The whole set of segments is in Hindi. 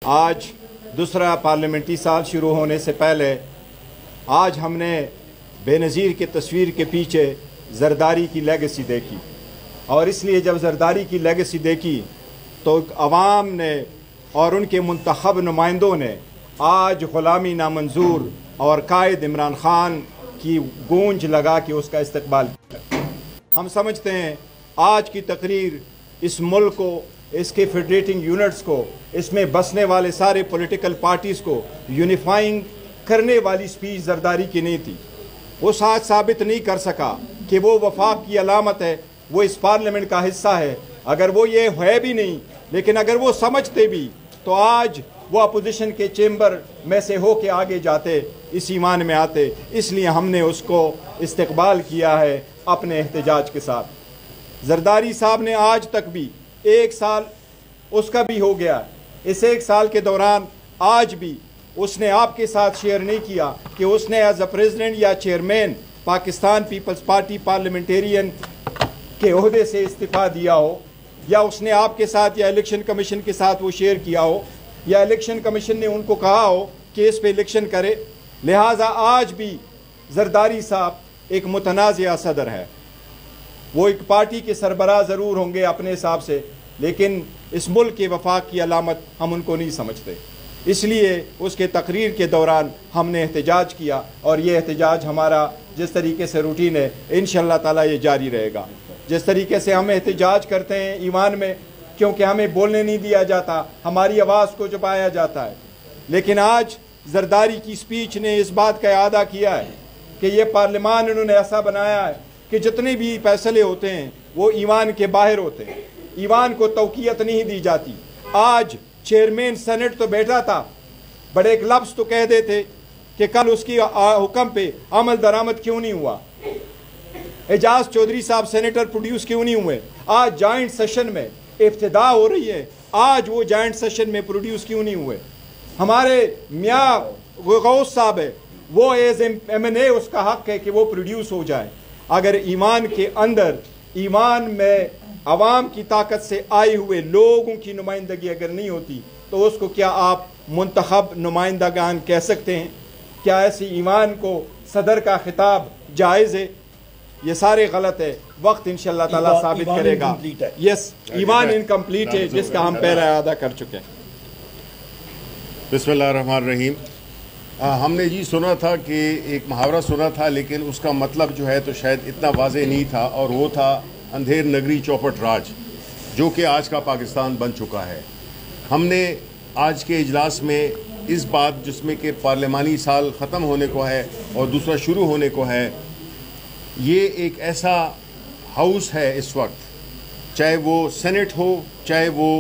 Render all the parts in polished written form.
आज दूसरा पार्लियामेंट्री साल शुरू होने से पहले आज हमने बेनज़ीर की तस्वीर के पीछे ज़रदारी की लेगेसी देखी, और इसलिए जब ज़रदारी की लेगेसी देखी तो अवाम ने और उनके मुंतखब नुमाइंदों ने आज ग़ुलामी नामंजूर और कायद इमरान ख़ान की गूंज लगा के उसका इस्तकबाल किया। हम समझते हैं आज की तकरीर इस मुल्क को, इसके फेडरेटिंग यूनिट्स को, इसमें बसने वाले सारे पॉलिटिकल पार्टीज़ को यूनिफाइंग करने वाली स्पीच ज़रदारी की नहीं थी। वो आज साबित नहीं कर सका कि वो वफाक की अलामत है, वो इस पार्लियामेंट का हिस्सा है। अगर वो ये है भी नहीं, लेकिन अगर वो समझते भी तो आज वो अपोजिशन के चेंबर में से हो के आगे जाते, इस ईमान में आते। इसलिए हमने उसको इस्तकबाल किया है अपने एहतजाज के साथ। ज़रदारी साहब ने आज तक भी 1 साल उसका भी हो गया, इस 1 साल के दौरान आज भी उसने आपके साथ शेयर नहीं किया कि उसने एज अ प्रेसिडेंट या chairman Pakistan Peoples Party parliamentarian के ओहदे से इस्तीफ़ा दिया हो, या उसने आपके साथ या इलेक्शन कमीशन के साथ वो शेयर किया हो, या इलेक्शन कमीशन ने उनको कहा हो कि इस पे इलेक्शन करे। लिहाजा आज भी ज़रदारी साहब एक मुतनाज़िया सदर है। वो एक पार्टी के सरबराह ज़रूर होंगे अपने हिसाब से, लेकिन इस मुल्क के वफाक की अलामत हम उनको नहीं समझते। इसलिए उसके तकरीर के दौरान हमने एहतजाज किया, और ये एहतजाज हमारा जिस तरीके से रूटीन है इंशाअल्लाह ताला ये जारी रहेगा। जिस तरीके से हम एहतजाज करते हैं ईमान में, क्योंकि हमें बोलने नहीं दिया जाता, हमारी आवाज़ को छुपाया जाता है, लेकिन आज ज़रदारी की स्पीच ने इस बात का इआदा किया है कि ये पार्लियामान इन्होंने ऐसा बनाया है कि जितने भी फैसले होते हैं वो ईमान के बाहर होते हैं, ईमान को तौक़ीयत नहीं दी जाती। आज चेयरमैन सेनेट तो बैठा था, बड़े एक लफ्ज़ तो कह देते कि कल उसकी हुक्म पे अमल दरामद क्यों नहीं हुआ, एजाज चौधरी साहब सेनेटर प्रोड्यूस क्यों नहीं हुए। आज जॉइंट सेशन में इब्तिदा हो रही है, आज वो जॉइंट सेशन में प्रोड्यूस क्यों नहीं हुए। हमारे मियाँ गौस साहब है, वो एज MNA उसका हक है कि वो प्रोड्यूस हो जाए। अगर ईमान के अंदर, ईमान में अवाम की ताकत से आए हुए लोगों की नुमाइंदगी अगर नहीं होती तो उसको क्या आप मुंतखब नुमाइंदगान कह सकते हैं? क्या ऐसी ईमान को सदर का खिताब जायज़ है? ये सारे गलत है। वक्त इंशाअल्लाह ताला साबित करेगा। यस, ईमान इनकम्प्लीट है, जिसका हम पहला अदा कर चुके हैं। बिस्मिल्लाहिर्रहमानिर्रहीम। हमने जी सुना था कि एक मुहावरा सुना था, लेकिन उसका मतलब जो है तो शायद इतना वाज़ेह नहीं था, और वो था अंधेर नगरी चौपट राज, जो कि आज का पाकिस्तान बन चुका है। हमने आज के इजलास में इस बात, जिसमें कि पार्लियामानी साल ख़त्म होने को है और दूसरा शुरू होने को है, ये एक ऐसा हाउस है इस वक्त, चाहे वो सेनेट हो चाहे वो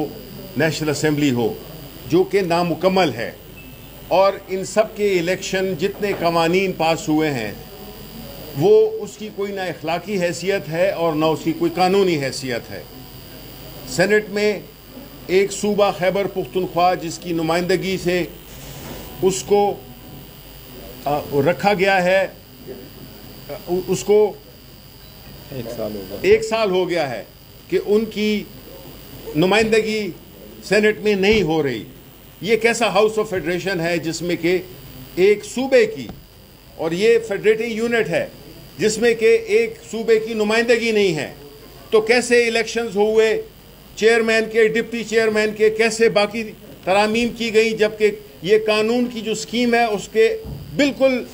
नेशनल असम्बली हो, जो कि नामुकम्मल है, और इन सब के इलेक्शन जितने कवानीन पास हुए हैं वो उसकी कोई ना अखलाकी हैसियत है और ना उसकी कोई कानूनी हैसियत है। सेनेट में एक सूबा खैबर पुख्तनख्वा जिसकी नुमाइंदगी से उसको रखा गया है, उसको 1 साल हो गया है कि उनकी नुमाइंदगी सेनेट में नहीं हो रही। ये कैसा हाउस ऑफ फेडरेशन है जिसमें कि एक सूबे की, और ये फेडरेटिंग यूनिट है जिसमें कि एक सूबे की नुमाइंदगी नहीं है, तो कैसे इलेक्शंस हुए चेयरमैन के, डिप्टी चेयरमैन के, कैसे बाकी तरामीम की गई, जबकि ये कानून की जो स्कीम है उसके बिल्कुल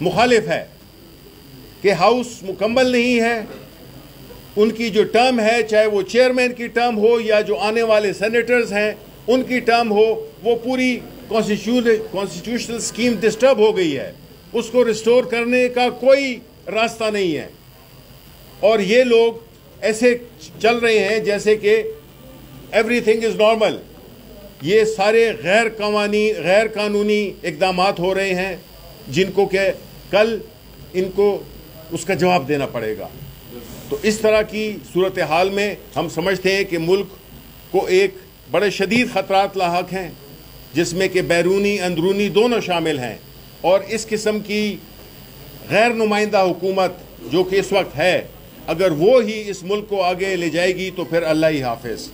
मुखालिफ है कि हाउस मुकम्मल नहीं है। उनकी जो टर्म है, चाहे वो चेयरमैन की टर्म हो या जो आने वाले सेनेटर्स हैं उनकी टर्म हो, वो पूरी कॉन्स्टिट्यूशनल स्कीम डिस्टर्ब हो गई है, उसको रिस्टोर करने का कोई रास्ता नहीं है। और ये लोग ऐसे चल रहे हैं जैसे कि एवरीथिंग इज़ नॉर्मल। ये सारे गैर कानूनी इक़दामात हो रहे हैं जिनको कि कल इनको उसका जवाब देना पड़ेगा। तो इस तरह की सूरत हाल में हम समझते हैं कि मुल्क को एक बड़े शदीद ख़तरात लाहक हैं, जिसमें कि बैरूनी अंदरूनी दोनों शामिल हैं, और इस किस्म की गैर नुमाइंदा हुकूमत जो कि इस वक्त है, अगर वो ही इस मुल्क को आगे ले जाएगी तो फिर अल्लाह ही हाफिज़।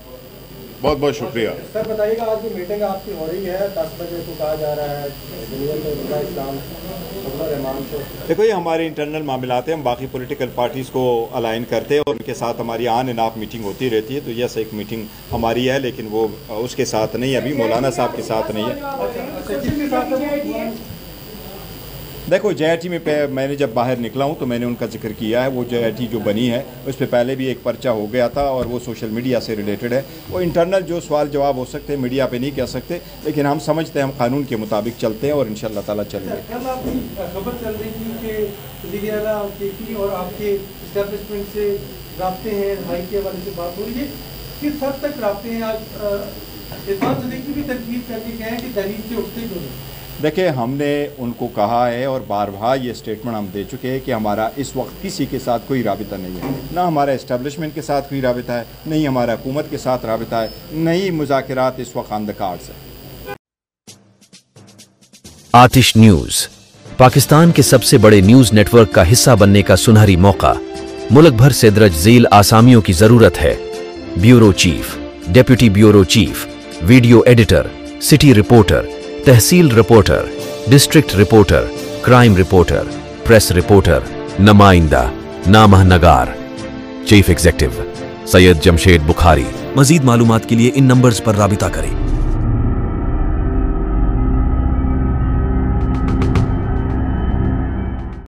बहुत बहुत शुक्रिया। सर बताइएगा, आज जो मीटिंग आपकी हो रही है 10 बजे को कहा जा रहा है, देखो ये हमारे इंटरनल मामलात हैं, हम बाकी पॉलिटिकल पार्टीज़ को अलाइन करते हैं और उनके साथ हमारी ऑन एंड ऑफ मीटिंग होती रहती है। तो यस, एक मीटिंग हमारी है, लेकिन वो उसके साथ नहीं, अभी मौलाना साहब के साथ नहीं है। देखो JIT में मैंने जब बाहर निकला हूँ तो मैंने उनका जिक्र किया है। वो JIT जो बनी है उस पर पहले भी एक पर्चा हो गया था और वो सोशल मीडिया से रिलेटेड है। वो इंटरनल जो सवाल जवाब हो सकते हैं मीडिया पे नहीं कह सकते, लेकिन हम समझते हैं हम कानून के मुताबिक चलते हैं और इंशाअल्लाह ताला चलेंगे। खबर चल रही थी कि KP और आपके एस्टेब्लिशमेंट से राब्ते हैं, भाई के हवाले से बात हो रही है, किस हद तक राब्ते हैं? आज इरफान सदीकी भी तनकीद करके कहे कि दलील से उठते क्यों नहीं? देखिए, हमने उनको कहा है और बार बार ये स्टेटमेंट हम दे चुके हैं कि हमारा इस वक्त किसी के साथ कोई राबिता नहीं है। ना हमारा इस्टेब्लिशमेंट के साथ कोई राबिता है, नहीं हमारा हुकूमत के साथ राबिता है, नहीं मुज़ाकिरात इस वक्त ऑन द कार्ड्स है। आतिश न्यूज़ पाकिस्तान के सबसे बड़े न्यूज़ नेटवर्क का हिस्सा बनने का सुनहरी मौका। मुल्क भर से दर्ज झेल आसामियों की जरूरत है। Bureau chief, deputy bureau chief, video editor, city reporter, तहसील reporter, district reporter, crime reporter, press reporter, नुमाइंदा, नामह नगार। Chief executive Syed Jamshed Bukhari. मजीद मालूमात के लिए इन नंबर्स पर राबिता करें।